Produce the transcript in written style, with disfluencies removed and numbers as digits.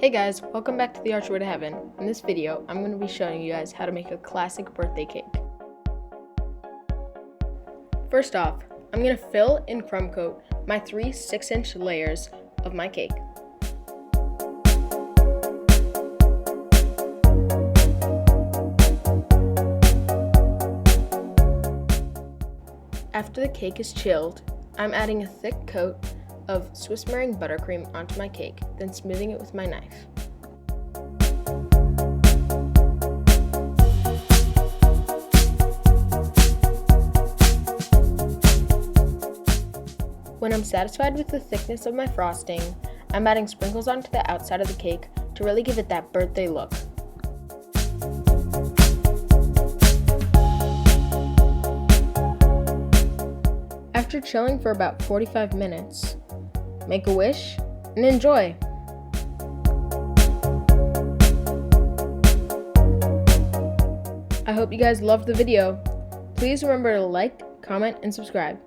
Hey guys, welcome back to the Archway to Heaven. In this video, I'm going to be showing you guys how to make a classic birthday cake. First off, I'm going to fill and crumb coat my 3 6-inch layers of my cake. After the cake is chilled, I'm adding a thick coat of Swiss meringue buttercream onto my cake, then smoothing it with my knife. When I'm satisfied with the thickness of my frosting, I'm adding sprinkles onto the outside of the cake to really give it that birthday look. After chilling for about 45 minutes, make a wish and enjoy! I hope you guys loved the video. Please remember to like, comment, and subscribe.